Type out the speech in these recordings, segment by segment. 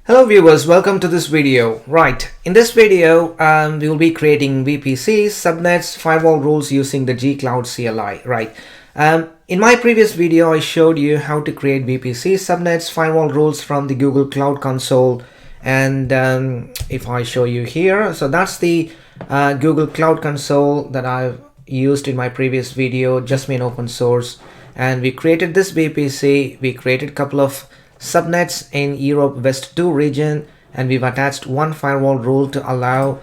Hello viewers, welcome to this video. Right, in this video we will be creating VPCs, subnets, firewall rules using the gcloud CLI. Right, in my previous video I showed you how to create VPCs, subnets, firewall rules from the Google Cloud Console. And if I show you here, so that's the Google Cloud Console that I've used in my previous video, just me in open source. And we created this VPC, we created a couple of subnets in Europe West 2 region, and we've attached one firewall rule to allow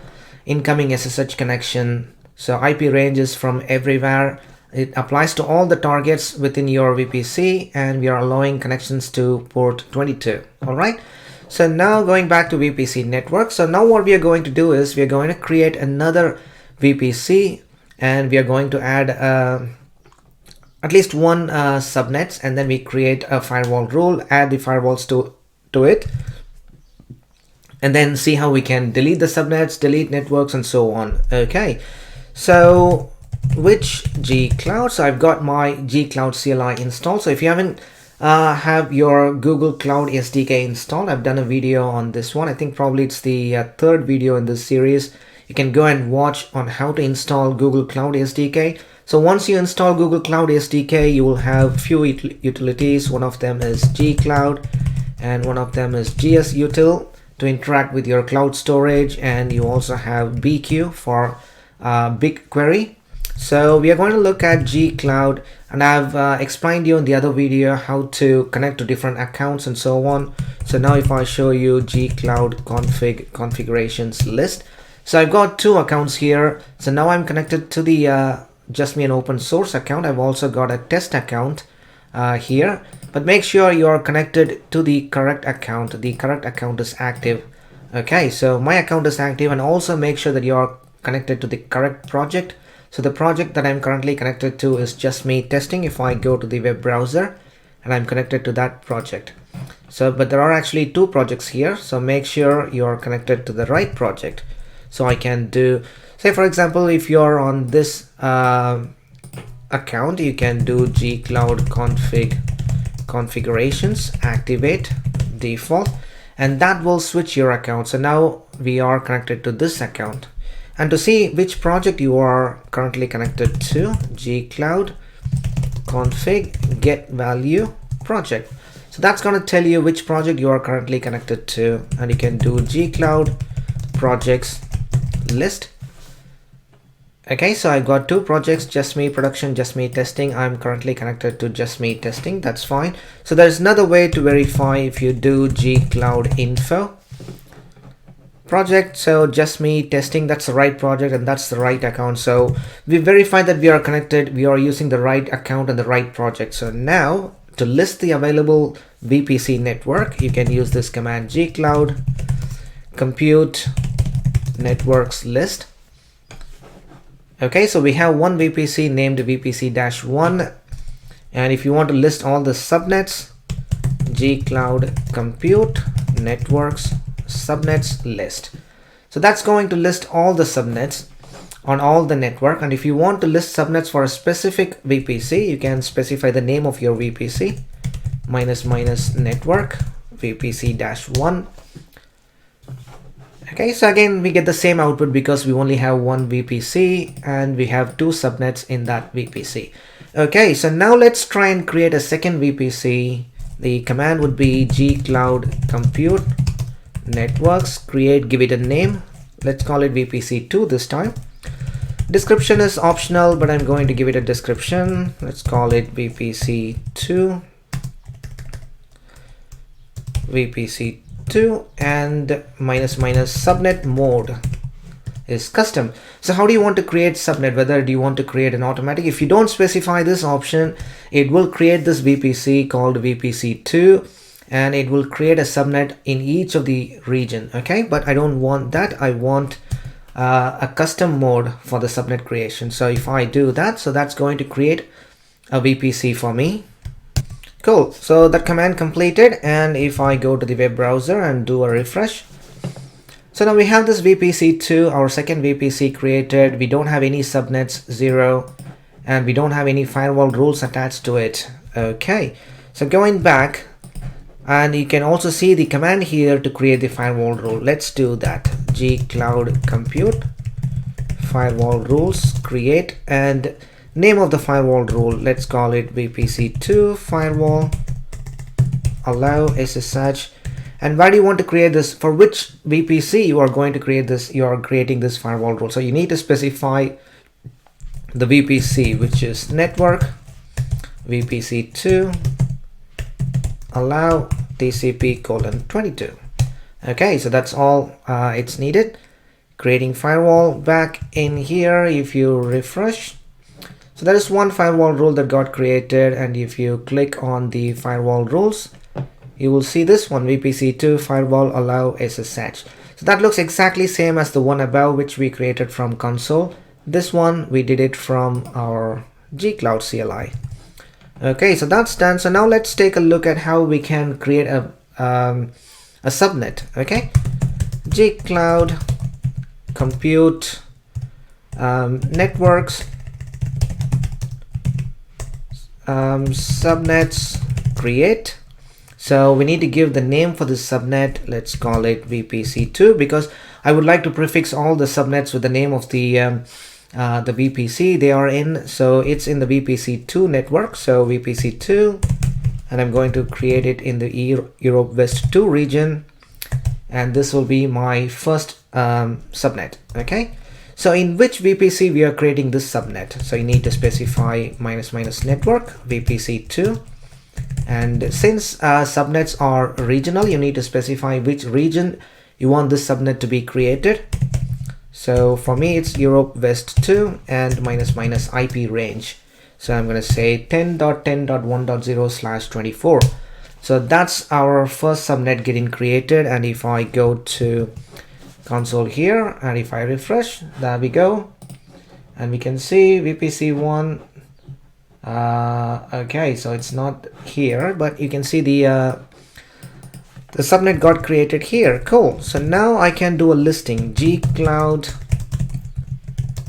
incoming SSH connection. So IP ranges from everywhere. It applies to all the targets within your VPC, and we are allowing connections to port 22. All right. So now going back to VPC network. So now what we are going to do is we are going to create another VPC, and we are going to add at least one subnets, and then we create a firewall rule, add the firewalls to it, and then see how we can delete the subnets, delete networks, and so on. Okay, so which gcloud? So I've got my gcloud CLI installed. So if you haven't have your Google Cloud SDK installed, I've done a video on this one. I think probably it's the third video in this series. You can go and watch on how to install Google Cloud SDK. So once you install Google Cloud SDK, you will have few utilities. One of them is gcloud, and one of them is gsutil to interact with your cloud storage, and you also have BQ for BigQuery. So we are going to look at gcloud, and I've explained you in the other video how to connect to different accounts and so on. So now if I show you gcloud configurations list, so I've got two accounts here. So now I'm connected to the just me an open source account. I've also got a test account here, but make sure you are connected to the correct account. The correct account is active. Okay, so my account is active, and also make sure that you are connected to the correct project. So the project that I'm currently connected to is just me testing. If I go to the web browser, and I'm connected to that project. So but there are actually two projects here, so make sure you are connected to the right project. So I can do, say for example, if you're on this account, you can do gcloud configurations, activate default, and that will switch your account. So now we are connected to this account. And to see which project you are currently connected to, gcloud config get value project. So that's going to tell you which project you are currently connected to, and you can do gcloud projects list. Okay, so I've got two projects, just me production, just me testing. I'm currently connected to just me testing. That's fine. So there's another way to verify. If you do gcloud info project, so just me testing, that's the right project and that's the right account. So we verify that we are connected, we are using the right account and the right project. So now to list the available VPC network, you can use this command gcloud compute networks list. Okay, so we have one VPC named VPC-1, and if you want to list all the subnets, gcloud compute networks subnets list. So that's going to list all the subnets on all the network. And if you want to list subnets for a specific VPC, you can specify the name of your VPC -- network VPC-1. Okay, so again we get the same output because we only have one VPC and we have two subnets in that VPC. Okay, so now let's try and create a second VPC. The command would be gcloud compute networks create, give it a name. Let's call it VPC2 this time. Description is optional, but I'm going to give it a description. Let's call it VPC2 and -- subnet mode is custom. So how do you want to create subnet? Whether do you want to create an automatic? If you don't specify this option, it will create this VPC called VPC2, and it will create a subnet in each of the region. Okay, but I don't want that. I want a custom mode for the subnet creation. So if I do that, so that's going to create a VPC for me. Cool, so that command completed, and if I go to the web browser and do a refresh, so now we have this VPC2, our second VPC created. We don't have any subnets, 0, and we don't have any firewall rules attached to it. Okay, so going back, And you can also see the command here to create the firewall rule. Let's do that. gcloud compute firewall rules create, and name of the firewall rule, let's call it VPC2 firewall allow SSH. And why do you want to create this? For which VPC you are going to create this? You are creating this firewall rule, so you need to specify the VPC, which is network VPC2 allow TCP:22. Okay, so that's all it's needed. Creating firewall. Back in here, if you refresh, so there is one firewall rule that got created, and if you click on the firewall rules, you will see this one, VPC2 firewall allow SSH. So that looks exactly same as the one above, which we created from console. This one we did it from our gcloud CLI. Okay, so that's done. So now let's take a look at how we can create a subnet. Okay, gcloud compute networks subnets create. So we need to give the name for the subnet. Let's call it VPC2, because I would like to prefix all the subnets with the name of the VPC they are in. So it's in the VPC2 network, so VPC2, and I'm going to create it in the Europe West 2 region, and this will be my first subnet. Okay, so in which VPC we are creating this subnet? So you need to specify -- network VPC2, and since subnets are regional, you need to specify which region you want this subnet to be created. So for me it's Europe West 2 and -- IP range. So I'm going to say 10.10.1.0/24. So that's our first subnet getting created. And if I go to console here, and if I refresh, there we go, and we can see VPC1. Okay, so it's not here, but you can see the subnet got created here. Cool. So now I can do a listing, gcloud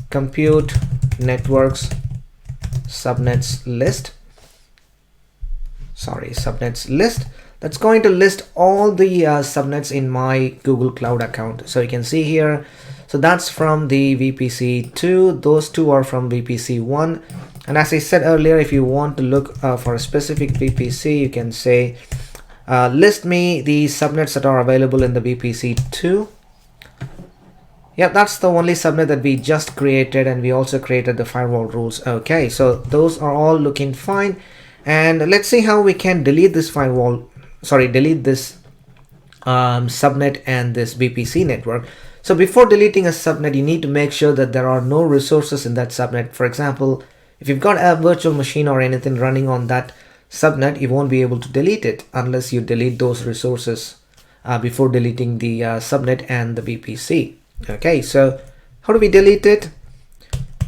compute networks subnets list. Subnets list. That's going to list all the subnets in my Google Cloud account. So you can see here, so that's from the VPC2, those two are from VPC1. And as I said earlier, if you want to look for a specific VPC, you can say list me the subnets that are available in the VPC2. Yep, that's the only subnet that we just created, and we also created the firewall rules. Okay, so those are all looking fine. And let's see how we can delete this delete this subnet and this VPC network. So before deleting a subnet, you need to make sure that there are no resources in that subnet. For example, if you've got a virtual machine or anything running on that subnet, you won't be able to delete it unless you delete those resources before deleting the subnet and the VPC. Okay, so how do we delete it?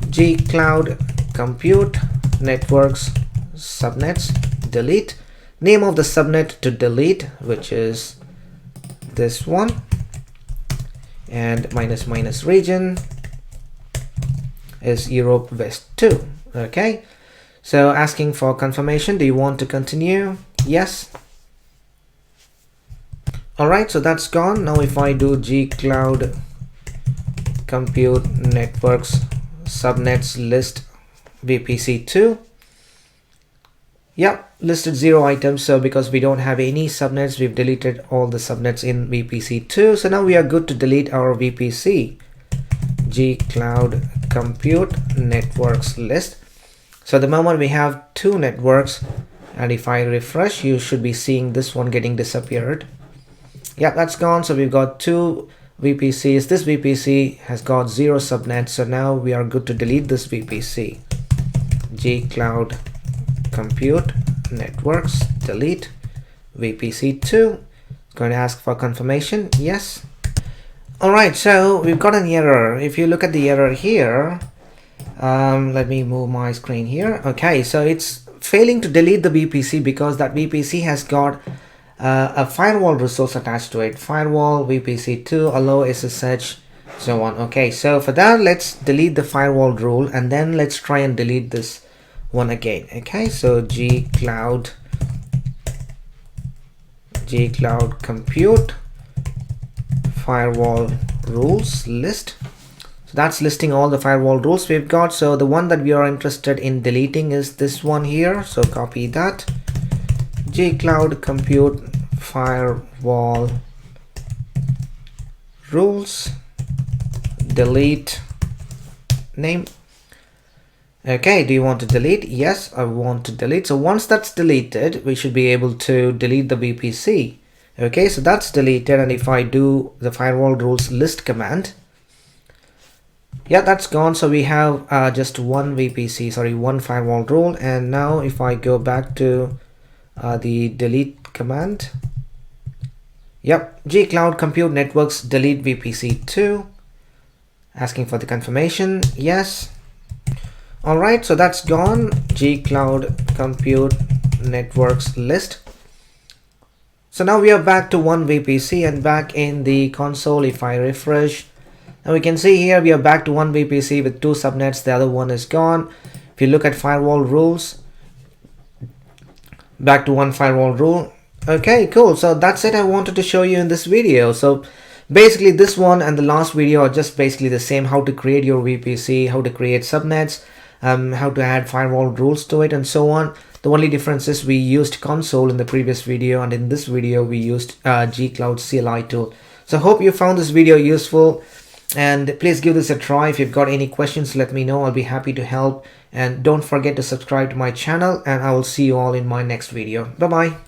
gcloud compute networks subnets delete. Name of the subnet to delete, which is this one, and -- region is Europe West 2. Okay, so asking for confirmation. Do you want to continue? Yes. All right, so that's gone. Now if I do gcloud compute networks subnets list VPC2, yep, listed 0 items. So because we don't have any subnets, we've deleted all the subnets in VPC2. So now we are good to delete our VPC. gcloud compute networks list. So the moment we have 2 networks, and if I refresh, you should be seeing this one getting disappeared. Yeah, that's gone. So we've got 2 VPCs. This VPC has got 0 subnets. So now we are good to delete this VPC. gcloud compute networks delete VPC2. Going to ask for confirmation. Yes. All right, so we've got an error. If you look at the error here, let me move my screen here. Okay, so it's failing to delete the VPC because that VPC has got a firewall resource attached to it. Firewall VPC2 allow SSH, so on. Okay, so for that, let's delete the firewall rule, and then let's try and delete this one again. Okay, so gcloud gcloud compute firewall rules list. So that's listing all the firewall rules we've got. So the one that we are interested in deleting is this one here. So copy that, gcloud compute firewall rules, delete name. Okay, do you want to delete? Yes, I want to delete. So once that's deleted, we should be able to delete the VPC. Okay, so that's deleted, and if I do the firewall rules list command, yeah, that's gone. So we have just one VPC, sorry, one firewall rule. And now if I go back to the delete command, yep, gcloud compute networks delete VPC2, asking for the confirmation. Yes. All right, so that's gone. Gcloud compute networks list. So now we are back to one VPC, and back in the console, if I refresh, and we can see here we are back to one VPC with two subnets. The other one is gone. If you look at firewall rules, back to one firewall rule. Okay, cool. So that's it I wanted to show you in this video. So basically this one and the last video are just basically the same: how to create your VPC, how to create subnets, how to add firewall rules to it, and so on. The only difference is we used console in the previous video, and in this video we used gcloud CLI tool. So hope you found this video useful, and please give this a try. If you've got any questions, let me know. I'll be happy to help, and don't forget to subscribe to my channel, and I will see you all in my next video. Bye bye.